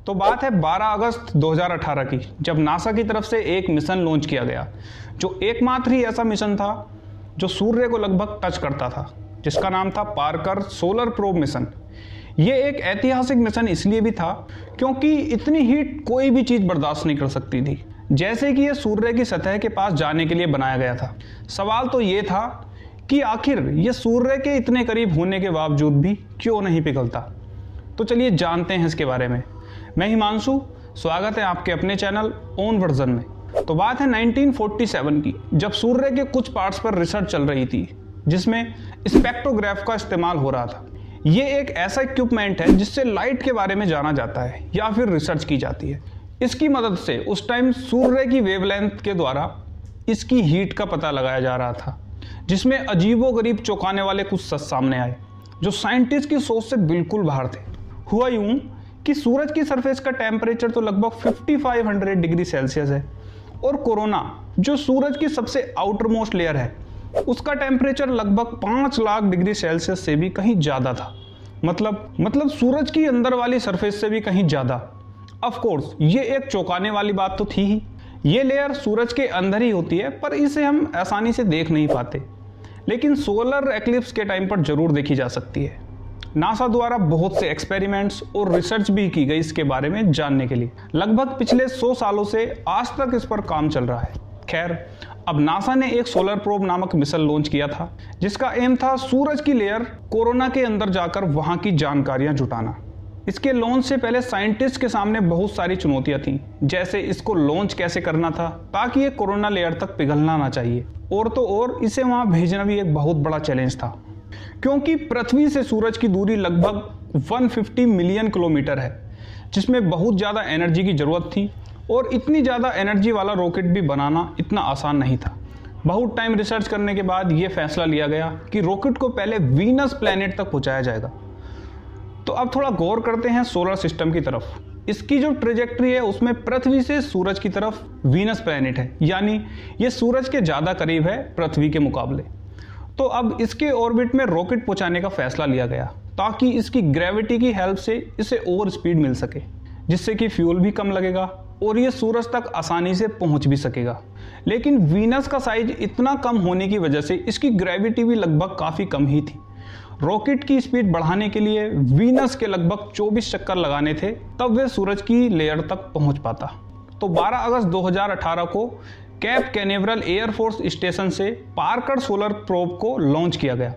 तो बात है 12 अगस्त 2018 की, जब नासा की तरफ से एक मिशन लॉन्च किया गया, जो एकमात्र ही ऐसा मिशन था जो सूर्य को लगभग टच करता था, जिसका नाम था पार्कर सोलर प्रोब मिशन। ये एक ऐतिहासिक मिशन इसलिए भी था क्योंकि इतनी हीट कोई भी चीज़ बर्दाश्त नहीं कर सकती थी, जैसे कि ये सूर्य की सतह के पास जाने के लिए बनाया गया था। सवाल तो ये था कि आखिर ये सूर्य के इतने करीब होने के बावजूद भी क्यों नहीं पिघलता। तो चलिए जानते हैं इसके बारे में। मैं हिमांशु, स्वागत है आपके अपने चैनल ओन वर्जन में। तो बात है 1947 की, जब सूर्य के कुछ पार्ट्स पर रिसर्च चल रही थी जिसमें स्पेक्ट्रोग्राफ का इस्तेमाल हो रहा था। ये एक ऐसा इक्विपमेंट है जिससे लाइट के बारे में जाना जाता है या फिर रिसर्च की जाती है। इसकी मदद से उस टाइम सूर्य की वेवलेंथ के द्वारा इसकी हीट का पता लगाया जा रहा था, जिसमें अजीबोगरीब चौंकाने वाले कुछ सच सामने आए जो साइंटिस्ट की सोच से बिल्कुल बाहर थे। हुआ यूं कि सूरज की सरफेस का टेम्परेचर तो लगभग 5500 डिग्री सेल्सियस है, और कोरोना जो सूरज की सबसे आउटर मोस्ट लेयर है उसका टेम्परेचर लगभग 5 लाख डिग्री सेल्सियस से भी कहीं ज़्यादा था। मतलब सूरज की अंदर वाली सरफेस से भी कहीं ज़्यादा। ऑफ कोर्स ये एक चौंकाने वाली बात तो थी ही। ये लेयर सूरज के अंदर ही होती है, पर इसे हम आसानी से देख नहीं पाते, लेकिन सोलर एक्लिप्स के टाइम पर जरूर देखी जा सकती है। नासा द्वारा बहुत से एक्सपेरिमेंट्स और रिसर्च भी की गई इसके बारे में जानने के लिए। लगभग पिछले 100 सालों से आज तक इस पर काम चल रहा है। खैर, अब नासा ने एक सोलर प्रोब नामक मिशन लॉन्च किया था, जिसका एम था सूरज की लेयर कोरोना के अंदर जाकर वहां की जानकारियां जुटाना। इसके लॉन्च से पहले साइंटिस्ट के सामने बहुत सारी चुनौतियां थीं, जैसे इसको लॉन्च कैसे करना था ताकि ये कोरोना लेयर तक पिघलना ना चाहिए, और तो और इसे वहां भेजना भी एक बहुत बड़ा चैलेंज था, क्योंकि पृथ्वी से सूरज की दूरी लगभग 150 मिलियन किलोमीटर है, जिसमें बहुत ज़्यादा एनर्जी की ज़रूरत थी, और इतनी ज़्यादा एनर्जी वाला रॉकेट भी बनाना इतना आसान नहीं था। बहुत टाइम रिसर्च करने के बाद ये फैसला लिया गया कि रॉकेट को पहले वीनस प्लैनेट तक पहुंचाया जाएगा। तो अब थोड़ा गौर करते हैं सोलर सिस्टम की तरफ। इसकी जो ट्रेजेक्ट्री है उसमें पृथ्वी से सूरज की तरफ वीनस प्लैनेट है, यानी ये सूरज के ज़्यादा करीब है पृथ्वी के मुकाबले। तो अब इसके ऑर्बिट में रॉकेट पहुंचाने का फैसला लिया गया ताकि इसकी ग्रेविटी की हेल्प से इसे और स्पीड मिल सके, जिससे कि फ्यूल भी कम लगेगा और ये सूरज तक आसानी से पहुंच भी सकेगा। लेकिन वीनस का साइज इतना कम होने की वजह से इसकी ग्रेविटी भी लगभग काफ़ी कम ही थी। रॉकेट की स्पीड बढ़ाने के लिए वीनस के लगभग 24 चक्कर लगाने थे, तब वे सूरज की लेयर तक पहुंच पाता। तो 12 अगस्त 2018 को कैप कैनेवरल एयरफोर्स स्टेशन से पार्कर सोलर प्रोब को लॉन्च किया गया।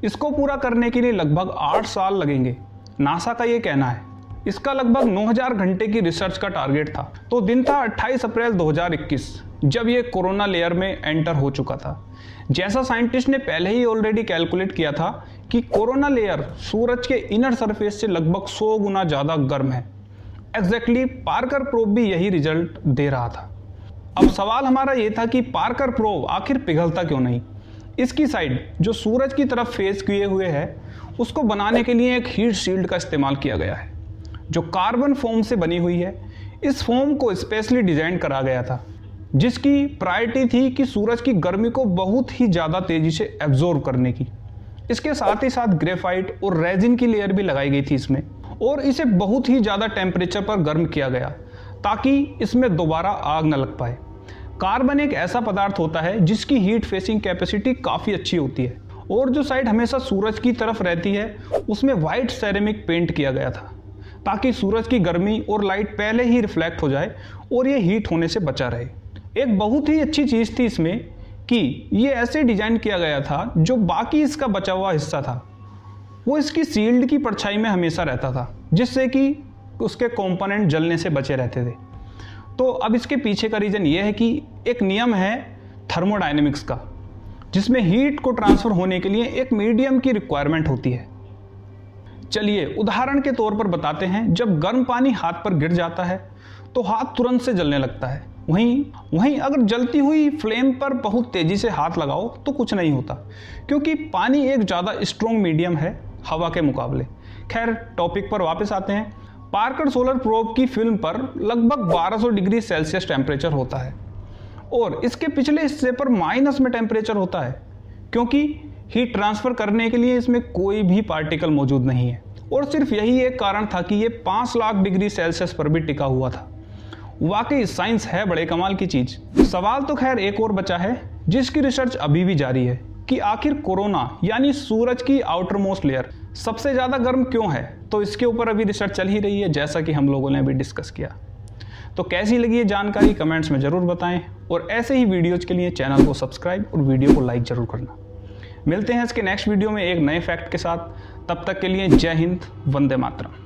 इसको पूरा करने के लिए लगभग 8 साल लगेंगे, नासा का ये कहना है। इसका लगभग 9000 घंटे की रिसर्च का टारगेट था। तो दिन था 28 अप्रैल 2021, जब ये कोरोना लेयर में एंटर हो चुका था। जैसा साइंटिस्ट ने पहले ही ऑलरेडी कैलकुलेट किया था कि कोरोना लेयर सूरज के इनर सरफेस से लगभग 100 गुना ज़्यादा गर्म है। एग्जैक्टली पार्कर प्रोब भी यही रिजल्ट दे रहा था। अब सवाल हमारा ये था कि पार्कर प्रोब आखिर पिघलता क्यों नहीं। इसकी साइड जो सूरज की तरफ फेस किए हुए है, उसको बनाने के लिए एक हीट शील्ड का इस्तेमाल किया गया है, जो कार्बन फोम से बनी हुई है। इस फोम को स्पेशली डिजाइन करा गया था, जिसकी प्रायोरिटी थी कि सूरज की गर्मी को बहुत ही ज़्यादा तेज़ी से एब्जॉर्ब करने की। इसके साथ ही साथ ग्रेफाइट और रेजिन की लेयर भी लगाई गई थी इसमें, और इसे बहुत ही ज़्यादा टेम्परेचर पर गर्म किया गया ताकि इसमें दोबारा आग न लग पाए। कार्बन एक ऐसा पदार्थ होता है जिसकी हीट फेसिंग कैपेसिटी काफ़ी अच्छी होती है, और जो साइड हमेशा सूरज की तरफ रहती है उसमें वाइट सेरेमिक पेंट किया गया था ताकि सूरज की गर्मी और लाइट पहले ही रिफ्लेक्ट हो जाए और ये हीट होने से बचा रहे। एक बहुत ही अच्छी चीज़ थी इसमें कि ये ऐसे डिज़ाइन किया गया था जो बाकी इसका बचा हुआ हिस्सा था वो इसकी शील्ड की परछाई में हमेशा रहता था, जिससे कि उसके कंपोनेंट जलने से बचे रहते थे। तो अब इसके पीछे का रीज़न ये है कि एक नियम है थर्मोडायनेमिक्स का, जिसमें हीट को ट्रांसफ़र होने के लिए एक मीडियम की रिक्वायरमेंट होती है। चलिए उदाहरण के तौर पर बताते हैं। जब गर्म पानी हाथ पर गिर जाता है तो हाथ तुरंत से जलने लगता है। वहीं अगर जलती हुई फ्लेम पर बहुत तेज़ी से हाथ लगाओ तो कुछ नहीं होता, क्योंकि पानी एक ज़्यादा स्ट्रॉन्ग मीडियम है हवा के मुकाबले। खैर, टॉपिक पर वापस आते हैं। पार्कर सोलर प्रोब की फिल्म पर लगभग 1200 डिग्री सेल्सियस टेम्परेचर होता है, और इसके पिछले हिस्से पर माइनस में टेम्परेचर होता है, क्योंकि हीट ट्रांसफ़र करने के लिए इसमें कोई भी पार्टिकल मौजूद नहीं है और सिर्फ यही एक कारण था कि ये 5 लाख डिग्री सेल्सियस पर भी टिका हुआ था। वाकई साइंस है बड़े कमाल की चीज। सवाल तो खैर एक और बचा है जिसकी रिसर्च अभी भी जारी है कि आखिर कोरोना यानी सूरज की आउटर मोस्ट लेयर सबसे ज्यादा गर्म क्यों है। तो इसके ऊपर अभी रिसर्च चल ही रही है, जैसा कि हम लोगों ने अभी डिस्कस किया। तो कैसी लगी ये जानकारी कमेंट्स में जरूर बताएं और ऐसे ही वीडियोज के लिए चैनल को सब्सक्राइब और वीडियो को लाइक जरूर करना। मिलते हैं इसके नेक्स्ट वीडियो में एक नए फैक्ट के साथ। तब तक के लिए जय हिंद, वंदे मातरम।